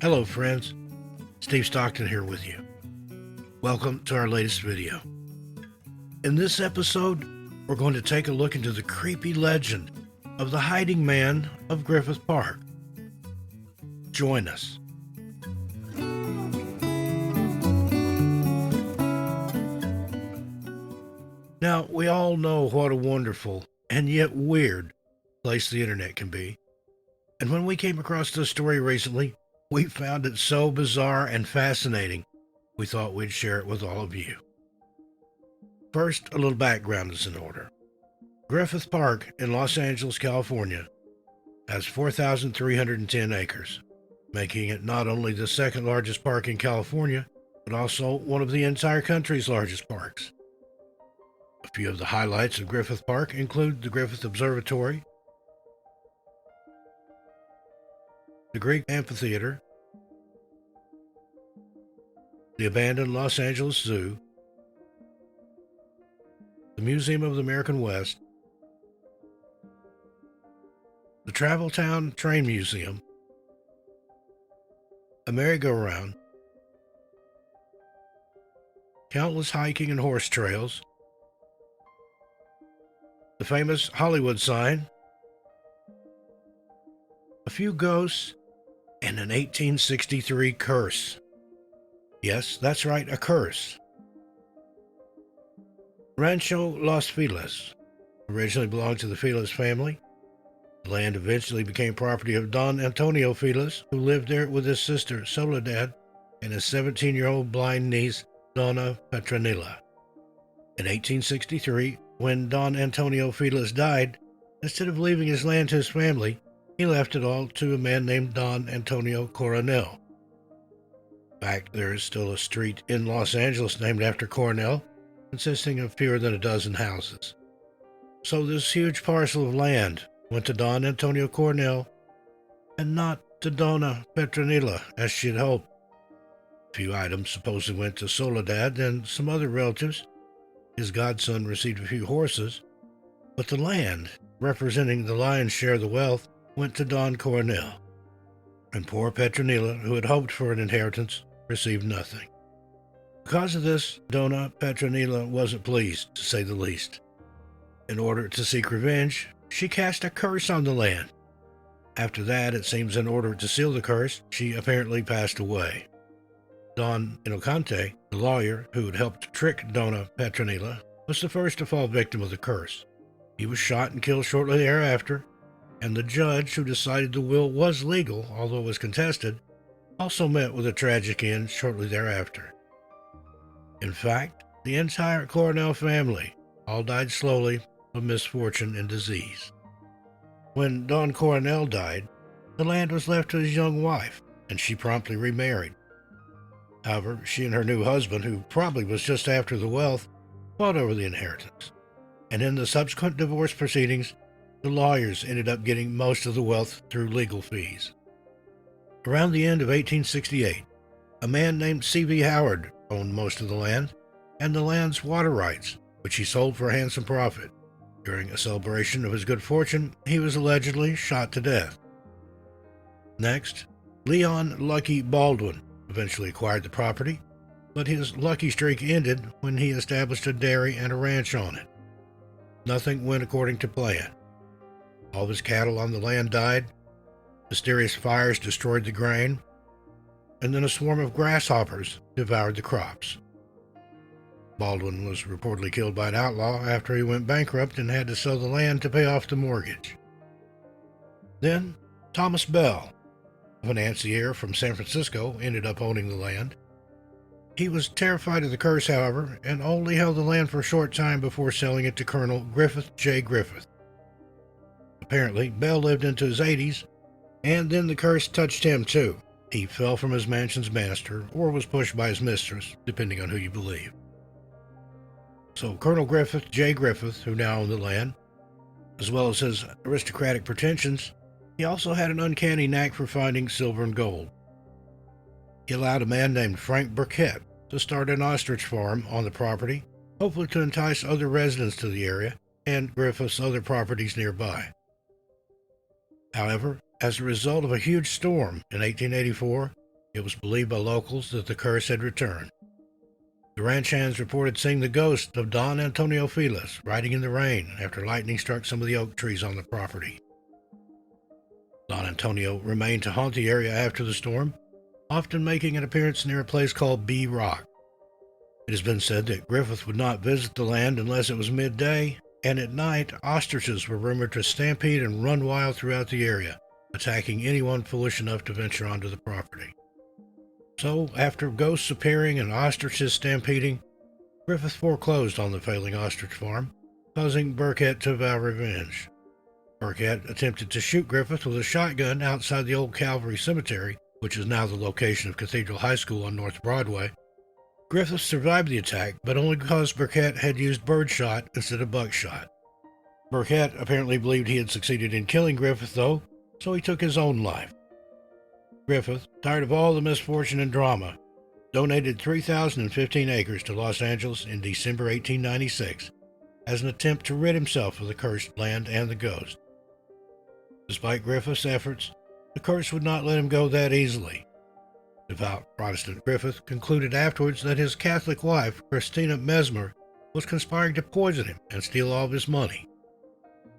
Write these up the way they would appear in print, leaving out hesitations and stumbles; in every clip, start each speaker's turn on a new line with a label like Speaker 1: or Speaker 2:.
Speaker 1: Hello friends, Steve Stockton here with you. Welcome to our latest video. In this episode, we're going to take a look into the creepy legend of the hiding man of Griffith Park. Join us. Now, we all know what a wonderful and yet weird place the internet can be. And when we came across this story recently, we found it so bizarre and fascinating, we thought we'd share it with all of you. First, a little background is in order. Griffith Park in Los Angeles, California, has 4,310 acres, making it not only the second largest park in California, but also one of the entire country's largest parks. A few of the highlights of Griffith Park include the Griffith Observatory, the Greek Amphitheater, the abandoned Los Angeles Zoo, the Museum of the American West, the Travel Town Train Museum, a merry-go-round, countless hiking and horse trails, the famous Hollywood sign, a few ghosts, and an 1863 curse. Yes, that's right, a curse. Rancho Los Feliz originally belonged to the Feliz family. The land eventually became property of Don Antonio Feliz, who lived there with his sister Soledad and his 17-year-old blind niece, Donna Petronila. In 1863, when Don Antonio Feliz died, instead of leaving his land to his family, he left it all to a man named Don Antonio Coronel. In fact, there is still a street in Los Angeles named after Coronel, consisting of fewer than a dozen houses. So this huge parcel of land went to Don Antonio Coronel, and not to Donna Petronila, as she had hoped. A few items supposedly went to Soledad and some other relatives. His godson received a few horses, but the land, representing the lion's share of the wealth, went to Don Coronel, and poor Petronila, who had hoped for an inheritance, received nothing. Because of this, Donna Petronila wasn't pleased, to say the least. In order to seek revenge, she cast a curse on the land. After that, it seems in order to seal the curse, she apparently passed away. Don Inocante, the lawyer who had helped trick Donna Petronila, was the first to fall victim of the curse. He was shot and killed shortly thereafter, and the judge who decided the will was legal, although it was contested, also met with a tragic end shortly thereafter. In fact, the entire Coronel family all died slowly of misfortune and disease. When Don Coronel died, the land was left to his young wife, and she promptly remarried. However, she and her new husband, who probably was just after the wealth, fought over the inheritance, and in the subsequent divorce proceedings, the lawyers ended up getting most of the wealth through legal fees. Around the end of 1868, a man named C.V. Howard owned most of the land and the land's water rights, which he sold for a handsome profit. During a celebration of his good fortune, he was allegedly shot to death. Next, Leon Lucky Baldwin eventually acquired the property, but his lucky streak ended when he established a dairy and a ranch on it. Nothing went according to plan. All of his cattle on the land died, mysterious fires destroyed the grain, and then a swarm of grasshoppers devoured the crops. Baldwin was reportedly killed by an outlaw after he went bankrupt and had to sell the land to pay off the mortgage. Then, Thomas Bell, a financier from San Francisco, ended up owning the land. He was terrified of the curse, however, and only held the land for a short time before selling it to Colonel Griffith J. Griffith. Apparently, Bell lived into his 80s, and then the curse touched him too. He fell from his mansion's banister, or was pushed by his mistress, depending on who you believe. So Colonel Griffith J. Griffith, who now owned the land, as well as his aristocratic pretensions, he also had an uncanny knack for finding silver and gold. He allowed a man named Frank Burkett to start an ostrich farm on the property, hopefully to entice other residents to the area and Griffith's other properties nearby. However, as a result of a huge storm in 1884, It was believed by locals that the curse had returned. The ranch hands reported seeing the ghost of Don Antonio Feliz riding in the rain after lightning struck some of the oak trees on the property. Don Antonio remained to haunt the area after the storm, often making an appearance near a place called Bee Rock. It has been said that Griffith would not visit the land unless it was midday, and at night, ostriches were rumored to stampede and run wild throughout the area, attacking anyone foolish enough to venture onto the property. So, after ghosts appearing and ostriches stampeding, Griffith foreclosed on the failing ostrich farm, causing Burkett to vow revenge. Burkett attempted to shoot Griffith with a shotgun outside the old Calvary Cemetery, which is now the location of Cathedral High School on North Broadway. Griffith survived the attack, but only because Burkett had used birdshot instead of buckshot. Burkett apparently believed he had succeeded in killing Griffith, though, so he took his own life. Griffith, tired of all the misfortune and drama, donated 3,015 acres to Los Angeles in December 1896 as an attempt to rid himself of the cursed land and the ghost. Despite Griffith's efforts, the curse would not let him go that easily. Devout Protestant Griffith concluded afterwards that his Catholic wife, Christina Mesmer, was conspiring to poison him and steal all of his money.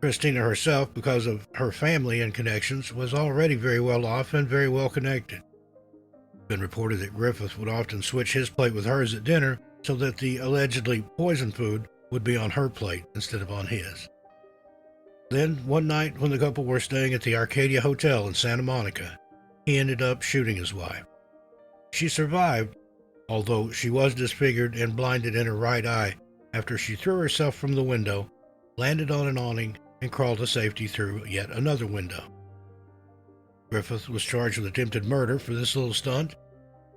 Speaker 1: Christina herself, because of her family and connections, was already very well off and very well connected. It's been reported that Griffith would often switch his plate with hers at dinner so that the allegedly poisoned food would be on her plate instead of on his. Then, one night when the couple were staying at the Arcadia Hotel in Santa Monica, he ended up shooting his wife. She survived, although she was disfigured and blinded in her right eye after she threw herself from the window, landed on an awning, and crawled to safety through yet another window. Griffith was charged with attempted murder for this little stunt,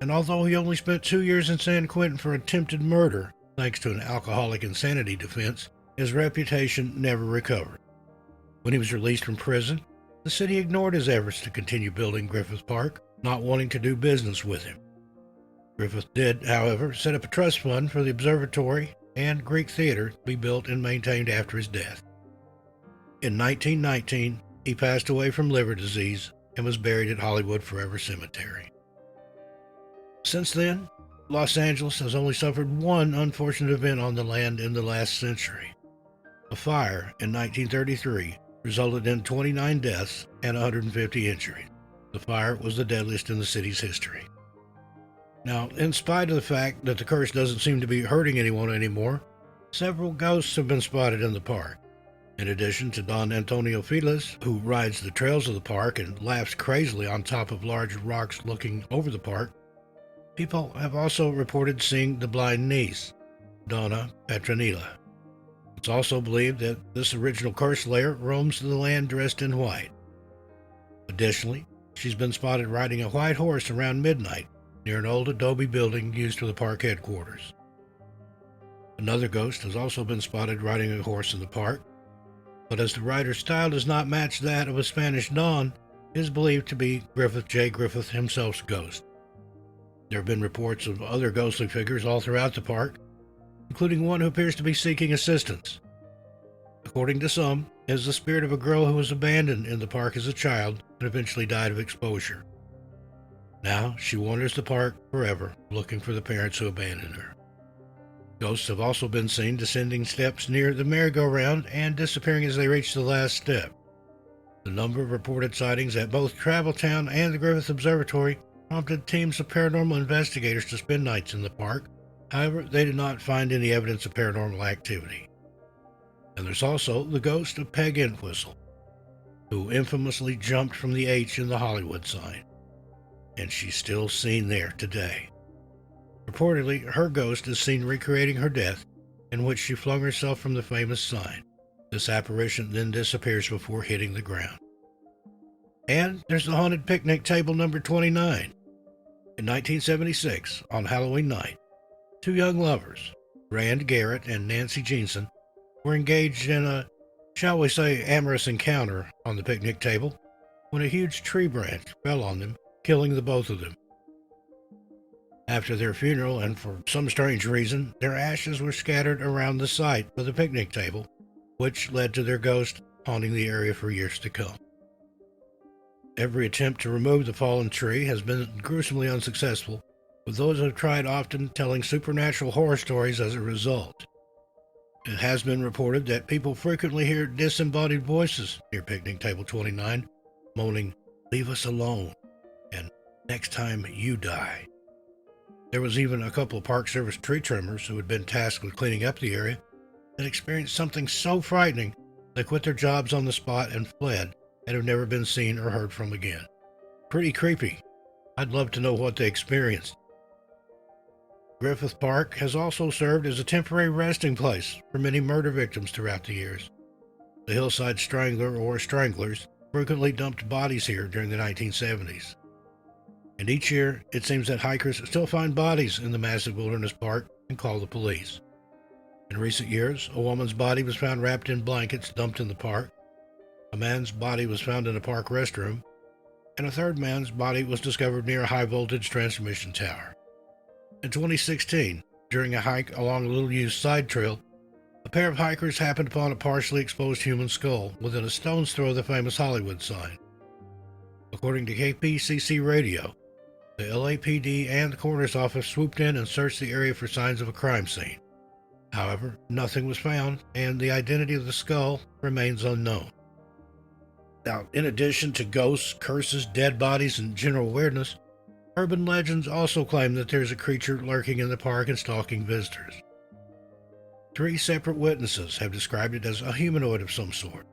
Speaker 1: and although he only spent 2 years in San Quentin for attempted murder, thanks to an alcoholic insanity defense, his reputation never recovered. When he was released from prison, the city ignored his efforts to continue building Griffith Park, not wanting to do business with him. Griffith did, however, set up a trust fund for the observatory and Greek theater to be built and maintained after his death. In 1919, he passed away from liver disease and was buried at Hollywood Forever Cemetery. Since then, Los Angeles has only suffered one unfortunate event on the land in the last century. A fire in 1933 resulted in 29 deaths and 150 injuries. The fire was the deadliest in the city's history. Now, in spite of the fact that the curse doesn't seem to be hurting anyone anymore, several ghosts have been spotted in the park. In addition to Don Antonio Feliz, who rides the trails of the park and laughs crazily on top of large rocks looking over the park, people have also reported seeing the blind niece, Donna Petronila. It's also believed that this original curse layer roams the land dressed in white. Additionally, she's been spotted riding a white horse around midnight near an old adobe building used for the park headquarters. Another ghost has also been spotted riding a horse in the park, but as the rider's style does not match that of a Spanish Don, it is believed to be Griffith J. Griffith himself's ghost. There have been reports of other ghostly figures all throughout the park, including one who appears to be seeking assistance. According to some, it is the spirit of a girl who was abandoned in the park as a child and eventually died of exposure. Now she wanders the park forever, looking for the parents who abandoned her. Ghosts have also been seen descending steps near the merry-go-round and disappearing as they reach the last step. The number of reported sightings at both Traveltown and the Griffith Observatory prompted teams of paranormal investigators to spend nights in the park. However, they did not find any evidence of paranormal activity. And there's also the ghost of Peg Entwistle, who infamously jumped from the H in the Hollywood sign. And she's still seen there today. Reportedly, her ghost is seen recreating her death, in which she flung herself from the famous sign. This apparition then disappears before hitting the ground. And there's the haunted picnic table number 29. In 1976, on Halloween night, two young lovers, Rand Garrett and Nancy Jensen, were engaged in a, shall we say, amorous encounter on the picnic table when a huge tree branch fell on them, killing the both of them. After their funeral, and for some strange reason, their ashes were scattered around the site of the picnic table, which led to their ghost haunting the area for years to come. Every attempt to remove the fallen tree has been gruesomely unsuccessful, with those who have tried often telling supernatural horror stories as a result. It has been reported that people frequently hear disembodied voices near Picnic Table 29, moaning, "Leave us alone," and "Next time you die." There was even a couple of Park Service tree trimmers who had been tasked with cleaning up the area that experienced something so frightening they quit their jobs on the spot and fled, and have never been seen or heard from again. Pretty creepy. I'd love to know what they experienced. Griffith Park has also served as a temporary resting place for many murder victims throughout the years. The Hillside Strangler or Stranglers frequently dumped bodies here during the 1970s. And each year, it seems that hikers still find bodies in the massive wilderness park and call the police. In recent years, a woman's body was found wrapped in blankets dumped in the park. A man's body was found in a park restroom, and a third man's body was discovered near a high-voltage transmission tower. In 2016, during a hike along a little-used side trail, a pair of hikers happened upon a partially exposed human skull within a stone's throw of the famous Hollywood sign. According to KPCC Radio, the LAPD and the coroner's office swooped in and searched the area for signs of a crime scene. However, nothing was found, and the identity of the skull remains unknown. Now, in addition to ghosts, curses, dead bodies, and general weirdness, urban legends also claim that there's a creature lurking in the park and stalking visitors. 3 separate witnesses have described it as a humanoid of some sort.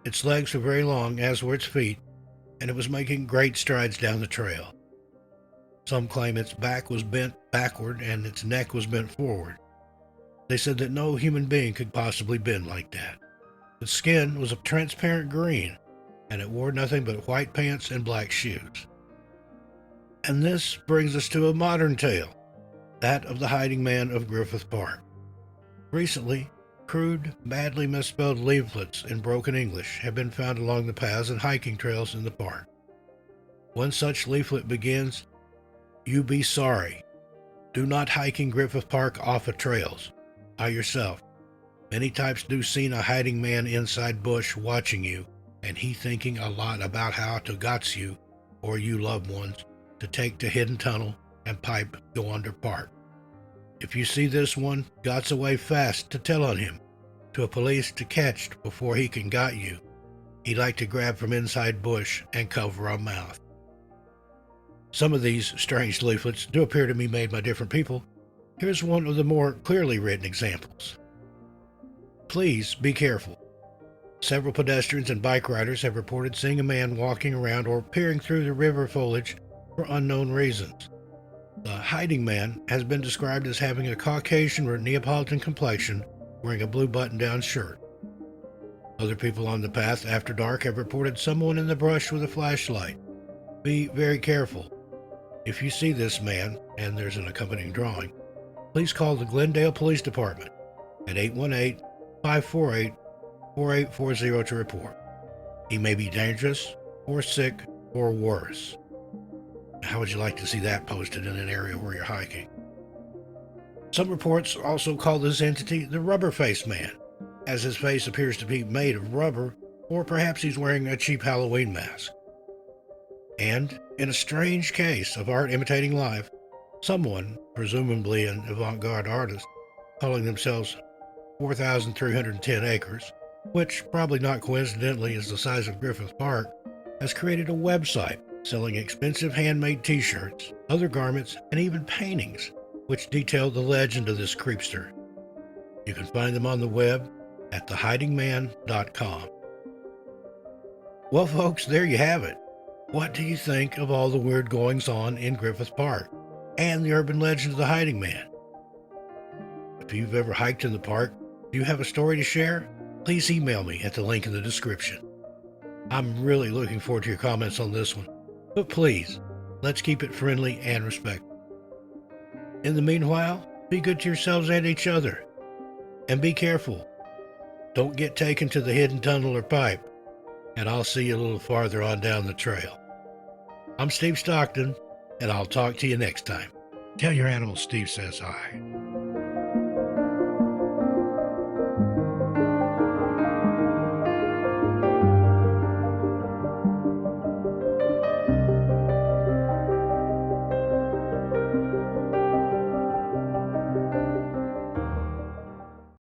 Speaker 1: Its legs were very long, as were its feet, and it was making great strides down the trail. Some claim its back was bent backward and its neck was bent forward. They said that no human being could possibly bend like that. Its skin was a transparent green, and it wore nothing but white pants and black shoes. And this brings us to a modern tale, that of the hiding man of Griffith Park. Recently, crude, badly misspelled leaflets in broken English have been found along the paths and hiking trails in the park. One such leaflet begins, "You be sorry. Do not hike in Griffith Park off of trails. By yourself. Many types do seen a hiding man inside bush watching you, and he thinking a lot about how to gots you, or you loved ones, to take to hidden tunnel and pipe go under park. If you see this one, gots away fast to tell on him, to a police to catch before he can got you. He like to grab from inside bush and cover a mouth." Some of these strange leaflets do appear to be made by different people. Here's one of the more clearly written examples. "Please be careful. Several pedestrians and bike riders have reported seeing a man walking around or peering through the river foliage for unknown reasons. The hiding man has been described as having a Caucasian or Neapolitan complexion, wearing a blue button-down shirt. Other people on the path after dark have reported someone in the brush with a flashlight. Be very careful. If you see this man," and there's an accompanying drawing, "please call the Glendale Police Department at 818-548-4840 to report. He may be dangerous, or sick, or worse." How would you like to see that posted in an area where you're hiking? Some reports also call this entity the Rubber-Faced Man, as his face appears to be made of rubber, or perhaps he's wearing a cheap Halloween mask. And, in a strange case of art imitating life, someone, presumably an avant-garde artist, calling themselves 4,310 Acres, which probably not coincidentally is the size of Griffith Park, has created a website selling expensive handmade t-shirts, other garments, and even paintings, which detail the legend of this creepster. You can find them on the web at thehidingman.com. Well, folks, there you have it. What do you think of all the weird goings-on in Griffith Park and the urban legend of the hiding man? If you've ever hiked in the park, do you have a story to share? Please email me at the link in the description. I'm really looking forward to your comments on this one, but please, let's keep it friendly and respectful. In the meanwhile, be good to yourselves and each other, and be careful. Don't get taken to the hidden tunnel or pipe, and I'll see you a little farther on down the trail. I'm Steve Stockton, and I'll talk to you next time. Tell your animals Steve says hi.